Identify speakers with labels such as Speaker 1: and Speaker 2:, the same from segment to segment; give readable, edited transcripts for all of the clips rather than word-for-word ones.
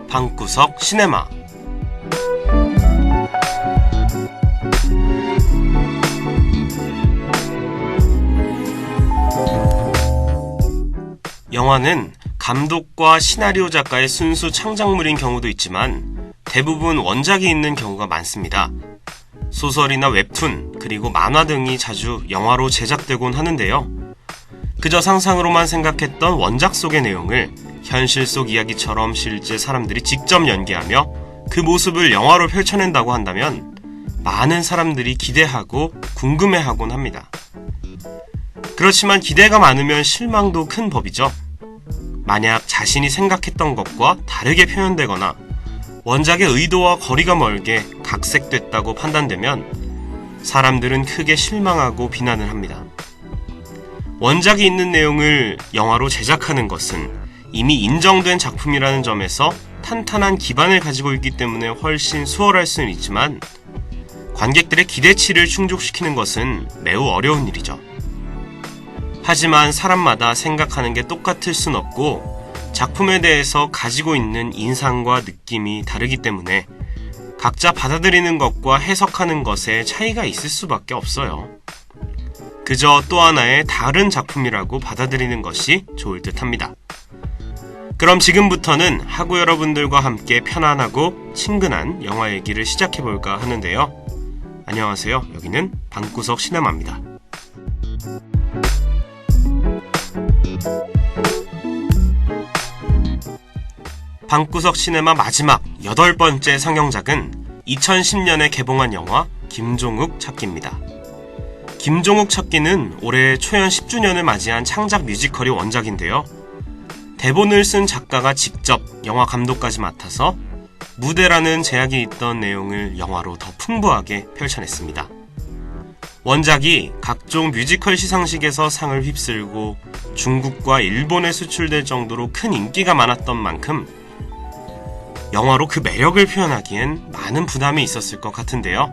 Speaker 1: 방구석 시네마. 영화는 감독과 시나리오 작가의 순수 창작물인 경우도 있지만 대부분 원작이 있는 경우가 많습니다. 소설이나 웹툰, 그리고 만화 등이 자주 영화로 제작되곤 하는데요. 그저 상상으로만 생각했던 원작 속의 내용을 현실 속 이야기처럼 실제 사람들이 직접 연기하며 그 모습을 영화로 펼쳐낸다고 한다면 많은 사람들이 기대하고 궁금해하곤 합니다. 그렇지만 기대가 많으면 실망도 큰 법이죠. 만약 자신이 생각했던 것과 다르게 표현되거나 원작의 의도와 거리가 멀게 각색됐다고 판단되면 사람들은 크게 실망하고 비난을 합니다. 원작이 있는 내용을 영화로 제작하는 것은 이미 인정된 작품이라는 점에서 탄탄한 기반을 가지고 있기 때문에 훨씬 수월할 수는 있지만 관객들의 기대치를 충족시키는 것은 매우 어려운 일이죠. 하지만 사람마다 생각하는 게 똑같을 순 없고 작품에 대해서 가지고 있는 인상과 느낌이 다르기 때문에 각자 받아들이는 것과 해석하는 것에 차이가 있을 수밖에 없어요. 그저 또 하나의 다른 작품이라고 받아들이는 것이 좋을 듯 합니다. 그럼 지금부터는 하구 여러분들과 함께 편안하고 친근한 영화 얘기를 시작해볼까 하는데요. 안녕하세요. 여기는 방구석 시네마입니다. 방구석 시네마 마지막 8번째 상영작은 2010년에 개봉한 영화 김종욱 찾기입니다. 김종욱 찾기는 올해 초연 10주년을 맞이한 창작 뮤지컬이 원작인데요. 대본을 쓴 작가가 직접 영화 감독까지 맡아서 무대라는 제약이 있던 내용을 영화로 더 풍부하게 펼쳐냈습니다. 원작이 각종 뮤지컬 시상식에서 상을 휩쓸고 중국과 일본에 수출될 정도로 큰 인기가 많았던 만큼 영화로 그 매력을 표현하기엔 많은 부담이 있었을 것 같은데요.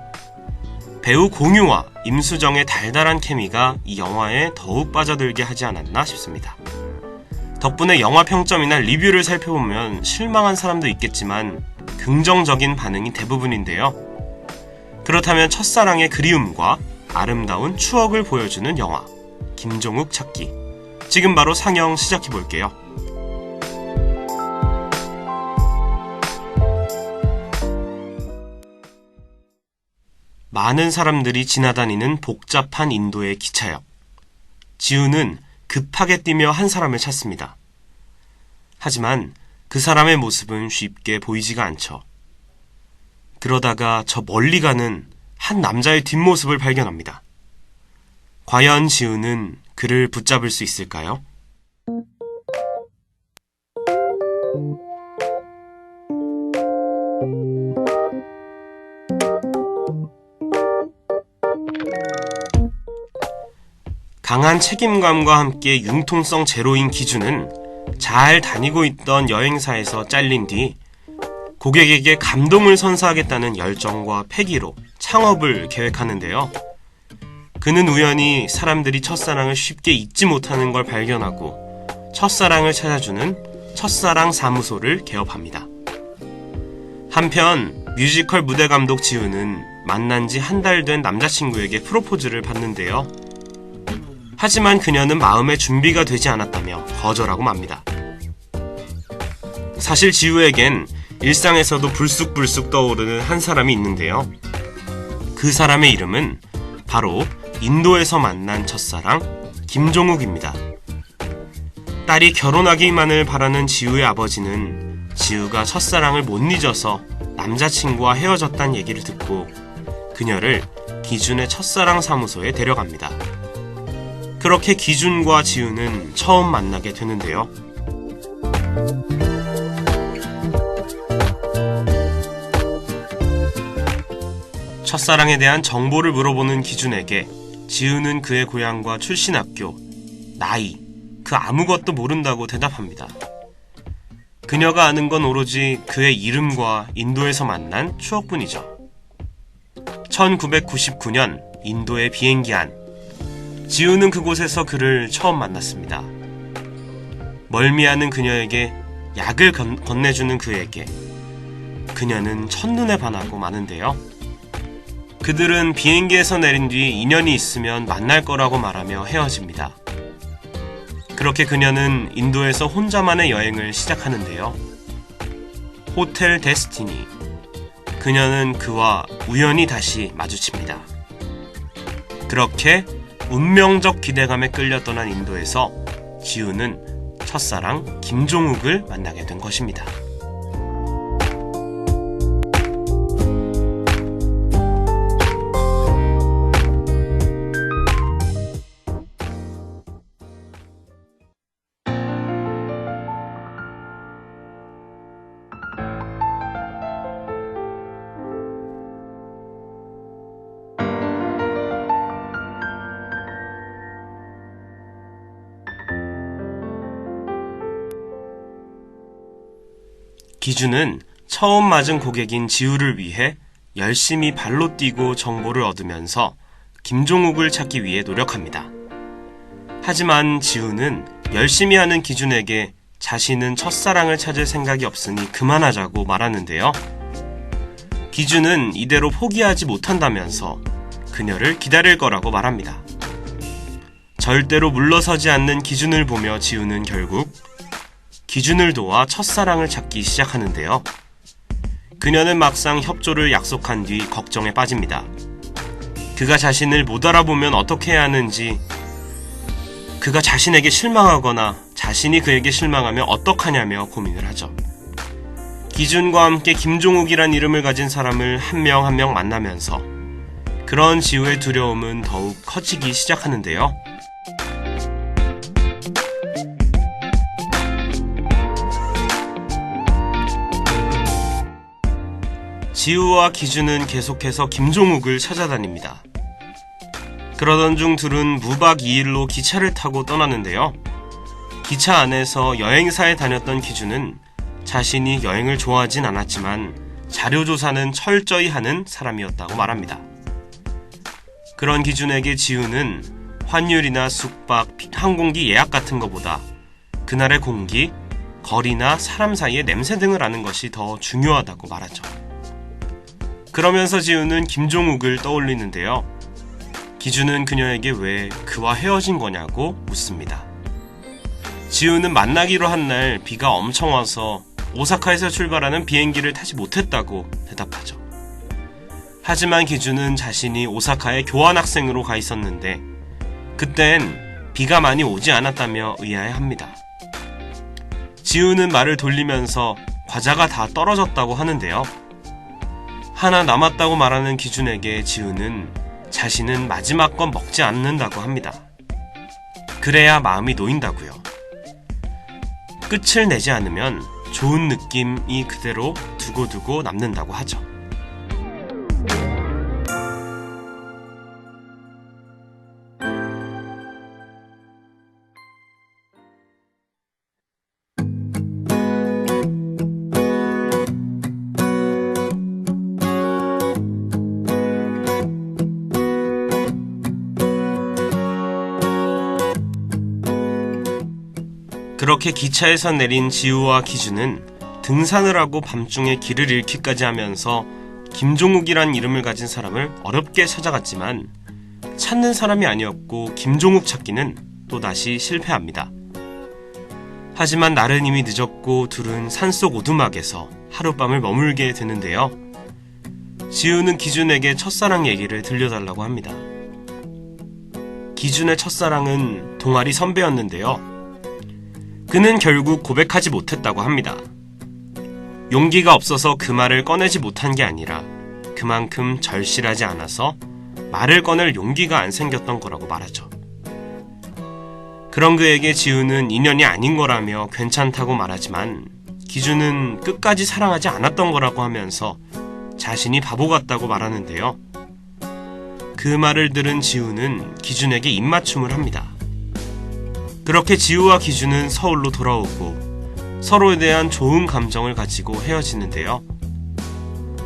Speaker 1: 배우 공유와 임수정의 달달한 케미가 이 영화에 더욱 빠져들게 하지 않았나 싶습니다. 덕분에 영화 평점이나 리뷰를 살펴보면 실망한 사람도 있겠지만 긍정적인 반응이 대부분인데요. 그렇다면 첫사랑의 그리움과 아름다운 추억을 보여주는 영화 김종욱 찾기. 지금 바로 상영 시작해볼게요. 많은 사람들이 지나다니는 복잡한 인도의 기차역. 지우는 급하게 뛰며 한 사람을 찾습니다. 하지만 그 사람의 모습은 쉽게 보이지가 않죠. 그러다가 저 멀리 가는 한 남자의 뒷모습을 발견합니다. 과연 지우는 그를 붙잡을 수 있을까요? 강한 책임감과 함께 융통성 제로인 기준은 잘 다니고 있던 여행사에서 잘린 뒤 고객에게 감동을 선사하겠다는 열정과 패기로 창업을 계획하는데요. 그는 우연히 사람들이 첫사랑을 쉽게 잊지 못하는 걸 발견하고 첫사랑을 찾아주는 첫사랑 사무소를 개업합니다. 한편 뮤지컬 무대 감독 지우는 만난 지 한 달 된 남자친구에게 프로포즈를 받는데요. 하지만 그녀는 마음의 준비가 되지 않았다며 거절하고 맙니다. 사실 지우에겐 일상에서도 불쑥불쑥 떠오르는 한 사람이 있는데요. 그 사람의 이름은 바로 인도에서 만난 첫사랑 김종욱입니다. 딸이 결혼하기만을 바라는 지우의 아버지는 지우가 첫사랑을 못 잊어서 남자친구와 헤어졌다는 얘기를 듣고 그녀를 기준의 첫사랑 사무소에 데려갑니다. 그렇게 기준과 지우는 처음 만나게 되는데요. 첫사랑에 대한 정보를 물어보는 기준에게 지우는 그의 고향과 출신 학교, 나이, 그 아무것도 모른다고 대답합니다. 그녀가 아는 건 오로지 그의 이름과 인도에서 만난 추억뿐이죠. 1999년 인도의 비행기 안. 지우는 그곳에서 그를 처음 만났습니다. 멀미하는 그녀에게 약을 건네주는 그에게 그녀는 첫눈에 반하고 마는데요. 그들은 비행기에서 내린 뒤 인연이 있으면 만날 거라고 말하며 헤어집니다. 그렇게 그녀는 인도에서 혼자만의 여행을 시작하는데요. 호텔 데스티니. 그녀는 그와 우연히 다시 마주칩니다. 그렇게 운명적 기대감에 끌려 떠난 인도에서 지우는 첫사랑 김종욱을 만나게 된 것입니다. 기준은 처음 맞은 고객인 지우를 위해 열심히 발로 뛰고 정보를 얻으면서 김종욱을 찾기 위해 노력합니다. 하지만 지우는 열심히 하는 기준에게 자신은 첫사랑을 찾을 생각이 없으니 그만하자고 말하는데요. 기준은 이대로 포기하지 못한다면서 그녀를 기다릴 거라고 말합니다. 절대로 물러서지 않는 기준을 보며 지우는 결국 기준을 도와 첫사랑을 찾기 시작하는데요. 그녀는 막상 협조를 약속한 뒤 걱정에 빠집니다. 그가 자신을 못 알아보면 어떻게 해야 하는지, 그가 자신에게 실망하거나 자신이 그에게 실망하면 어떡하냐며 고민을 하죠. 기준과 함께 김종욱이란 이름을 가진 사람을 한 명 한 명 만나면서 그런 지우의 두려움은 더욱 커지기 시작하는데요. 지우와 기준은 계속해서 김종욱을 찾아다닙니다. 그러던 중 둘은 무박 2일로 기차를 타고 떠나는데요. 기차 안에서 여행사에 다녔던 기준은 자신이 여행을 좋아하진 않았지만 자료조사는 철저히 하는 사람이었다고 말합니다. 그런 기준에게 지우는 환율이나 숙박, 항공기 예약 같은 것보다 그날의 공기, 거리나 사람 사이의 냄새 등을 아는 것이 더 중요하다고 말하죠. 그러면서 지우는 김종욱을 떠올리는데요. 기준은 그녀에게 왜 그와 헤어진 거냐고 묻습니다. 지우는 만나기로 한 날 비가 엄청 와서 오사카에서 출발하는 비행기를 타지 못했다고 대답하죠. 하지만 기준은 자신이 오사카에 교환학생으로 가 있었는데 그땐 비가 많이 오지 않았다며 의아해합니다. 지우는 말을 돌리면서 과자가 다 떨어졌다고 하는데요. 하나 남았다고 말하는 기준에게 지우는 자신은 마지막 건 먹지 않는다고 합니다. 그래야 마음이 놓인다고요. 끝을 내지 않으면 좋은 느낌이 그대로 두고두고 남는다고 하죠. 그렇게 기차에서 내린 지우와 기준은 등산을 하고 밤중에 길을 잃기까지 하면서 김종욱이란 이름을 가진 사람을 어렵게 찾아갔지만 찾는 사람이 아니었고 김종욱 찾기는 또다시 실패합니다. 하지만 날은 이미 늦었고 둘은 산속 오두막에서 하룻밤을 머물게 되는데요. 지우는 기준에게 첫사랑 얘기를 들려달라고 합니다. 기준의 첫사랑은 동아리 선배였는데요. 그는 결국 고백하지 못했다고 합니다. 용기가 없어서 그 말을 꺼내지 못한 게 아니라 그만큼 절실하지 않아서 말을 꺼낼 용기가 안 생겼던 거라고 말하죠. 그런 그에게 지우는 인연이 아닌 거라며 괜찮다고 말하지만 기준은 끝까지 사랑하지 않았던 거라고 하면서 자신이 바보 같다고 말하는데요. 그 말을 들은 지우는 기준에게 입맞춤을 합니다. 그렇게 지우와 기준은 서울로 돌아오고 서로에 대한 좋은 감정을 가지고 헤어지는데요.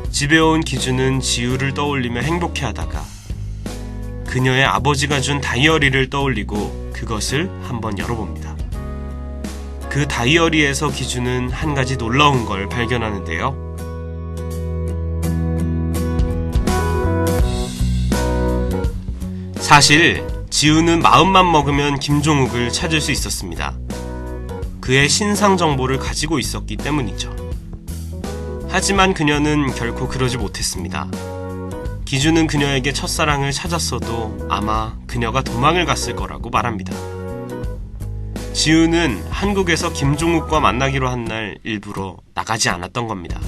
Speaker 1: 집에 온 기준은 지우를 떠올리며 행복해하다가 그녀의 아버지가 준 다이어리를 떠올리고 그것을 한번 열어봅니다. 그 다이어리에서 기준은 한 가지 놀라운 걸 발견하는데요. 사실 지우는 마음만 먹으면 김종욱을 찾을 수 있었습니다. 그의 신상 정보를 가지고 있었기 때문이죠. 하지만 그녀는 결코 그러지 못했습니다. 기준은 그녀에게 첫사랑을 찾았어도 아마 그녀가 도망을 갔을 거라고 말합니다. 지우는 한국에서 김종욱과 만나기로 한 날 일부러 나가지 않았던 겁니다.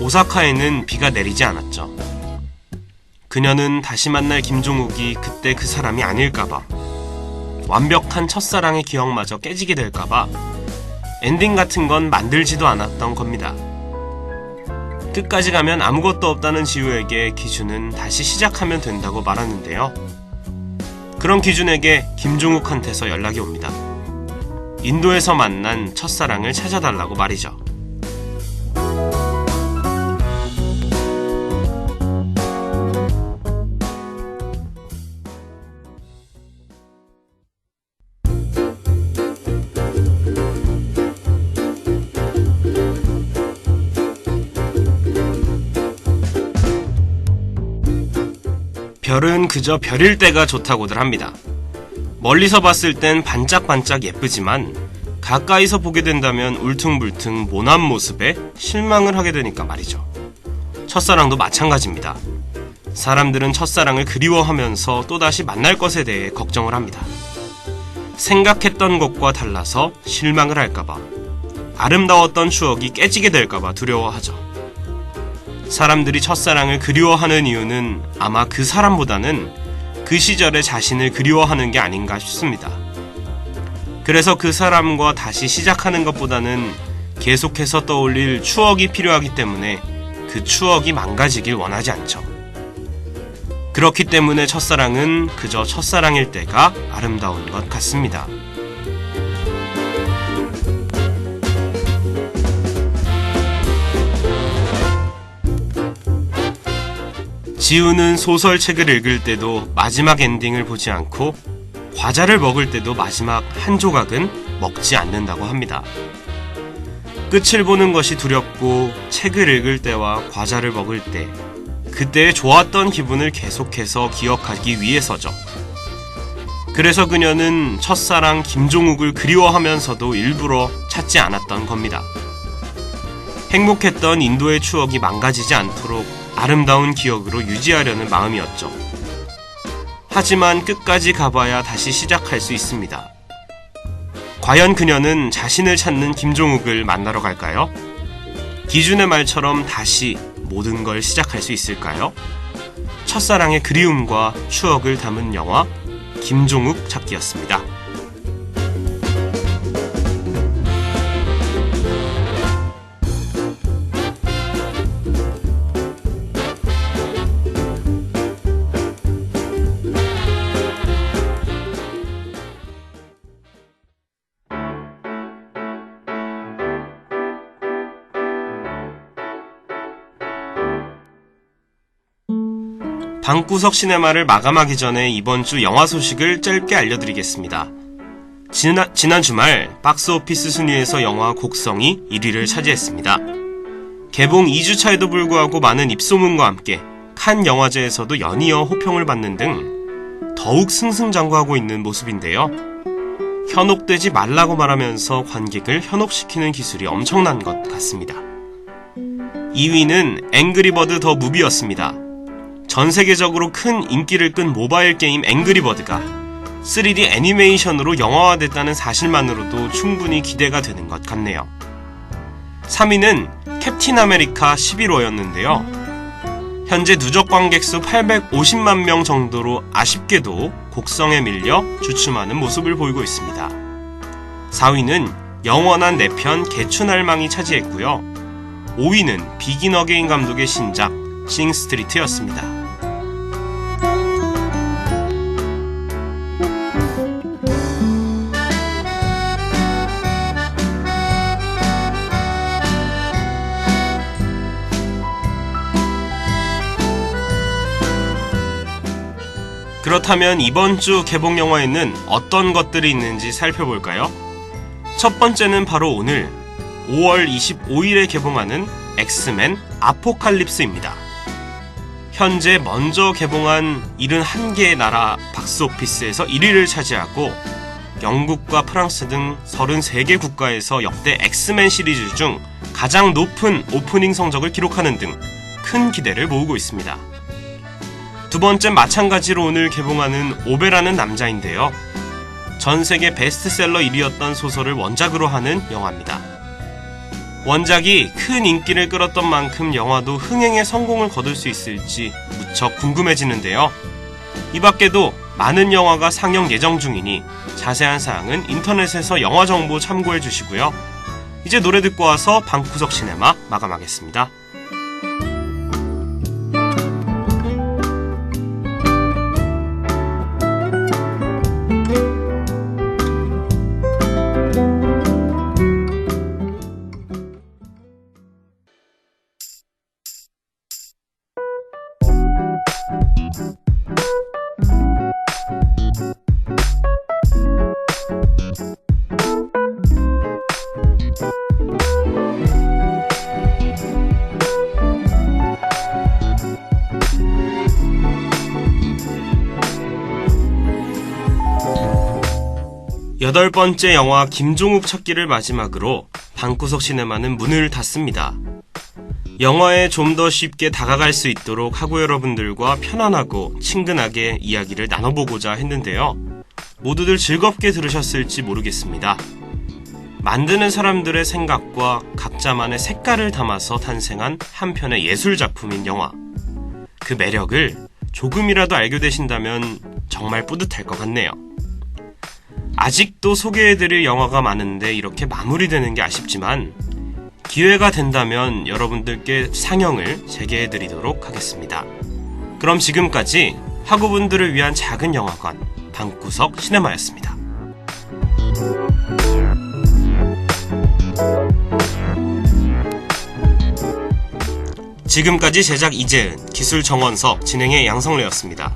Speaker 1: 오사카에는 비가 내리지 않았죠. 그녀는 다시 만날 김종욱이 그때 그 사람이 아닐까봐, 완벽한 첫사랑의 기억마저 깨지게 될까봐 엔딩 같은 건 만들지도 않았던 겁니다. 끝까지 가면 아무것도 없다는 지우에게 기준은 다시 시작하면 된다고 말하는데요. 그런 기준에게 김종욱한테서 연락이 옵니다. 인도에서 만난 첫사랑을 찾아달라고 말이죠. 별은 그저 별일 때가 좋다고들 합니다. 멀리서 봤을 땐 반짝반짝 예쁘지만 가까이서 보게 된다면 울퉁불퉁 모난 모습에 실망을 하게 되니까 말이죠. 첫사랑도 마찬가지입니다. 사람들은 첫사랑을 그리워하면서 또다시 만날 것에 대해 걱정을 합니다. 생각했던 것과 달라서 실망을 할까봐, 아름다웠던 추억이 깨지게 될까봐 두려워하죠. 사람들이 첫사랑을 그리워하는 이유는 아마 그 사람보다는 그 시절의 자신을 그리워하는 게 아닌가 싶습니다. 그래서 그 사람과 다시 시작하는 것보다는 계속해서 떠올릴 추억이 필요하기 때문에 그 추억이 망가지길 원하지 않죠. 그렇기 때문에 첫사랑은 그저 첫사랑일 때가 아름다운 것 같습니다. 지우는 소설책을 읽을 때도 마지막 엔딩을 보지 않고 과자를 먹을 때도 마지막 한 조각은 먹지 않는다고 합니다. 끝을 보는 것이 두렵고 책을 읽을 때와 과자를 먹을 때 그때의 좋았던 기분을 계속해서 기억하기 위해서죠. 그래서 그녀는 첫사랑 김종욱을 그리워하면서도 일부러 찾지 않았던 겁니다. 행복했던 인도의 추억이 망가지지 않도록 아름다운 기억으로 유지하려는 마음이었죠. 하지만 끝까지 가봐야 다시 시작할 수 있습니다. 과연 그녀는 자신을 찾는 김종욱을 만나러 갈까요? 기준의 말처럼 다시 모든 걸 시작할 수 있을까요? 첫사랑의 그리움과 추억을 담은 영화 김종욱 찾기였습니다. 방구석 시네마를 마감하기 전에 이번 주 영화 소식을 짧게 알려드리겠습니다. 지난 주말 박스오피스 순위에서 영화 곡성이 1위를 차지했습니다. 개봉 2주 차에도 불구하고 많은 입소문과 함께 칸 영화제에서도 연이어 호평을 받는 등 더욱 승승장구하고 있는 모습인데요. 현혹되지 말라고 말하면서 관객을 현혹시키는 기술이 엄청난 것 같습니다. 2위는 앵그리버드 더 무비였습니다. 전 세계적으로 큰 인기를 끈 모바일 게임 앵그리버드가 3D 애니메이션으로 영화화됐다는 사실만으로도 충분히 기대가 되는 것 같네요. 3위는 캡틴 아메리카 11호였는데요. 현재 누적 관객 수 850만 명 정도로 아쉽게도 곡성에 밀려 주춤하는 모습을 보이고 있습니다. 4위는 영원한 내편 개춘할망이 차지했고요. 5위는 비긴 어게인 감독의 신작 싱스트리트였습니다. 그렇다면 이번 주 개봉 영화에는 어떤 것들이 있는지 살펴볼까요? 첫 번째는 바로 오늘 5월 25일에 개봉하는 엑스맨 아포칼립스입니다. 현재 먼저 개봉한 71개의 나라 박스오피스에서 1위를 차지하고 영국과 프랑스 등 33개 국가에서 역대 엑스맨 시리즈 중 가장 높은 오프닝 성적을 기록하는 등 큰 기대를 모으고 있습니다. 두 번째 마찬가지로 오늘 개봉하는 오베라는 남자인데요. 전 세계 베스트셀러 1위였던 소설을 원작으로 하는 영화입니다. 원작이 큰 인기를 끌었던 만큼 영화도 흥행에 성공을 거둘 수 있을지 무척 궁금해지는데요. 이 밖에도 많은 영화가 상영 예정 중이니 자세한 사항은 인터넷에서 영화 정보 참고해 주시고요. 이제 노래 듣고 와서 방구석 시네마 마감하겠습니다. 여덟 번째 영화 김종욱 찾기를 마지막으로 방구석 시네마는 문을 닫습니다. 영화에 좀 더 쉽게 다가갈 수 있도록 학우 여러분들과 편안하고 친근하게 이야기를 나눠보고자 했는데요. 모두들 즐겁게 들으셨을지 모르겠습니다. 만드는 사람들의 생각과 각자만의 색깔을 담아서 탄생한 한 편의 예술작품인 영화. 그 매력을 조금이라도 알게 되신다면 정말 뿌듯할 것 같네요. 아직도 소개해드릴 영화가 많은데 이렇게 마무리되는 게 아쉽지만 기회가 된다면 여러분들께 상영을 재개해드리도록 하겠습니다. 그럼 지금까지 학우분들을 위한 작은 영화관 방구석 시네마였습니다. 지금까지 제작 이재은, 기술 정원석, 진행의 양성래였습니다.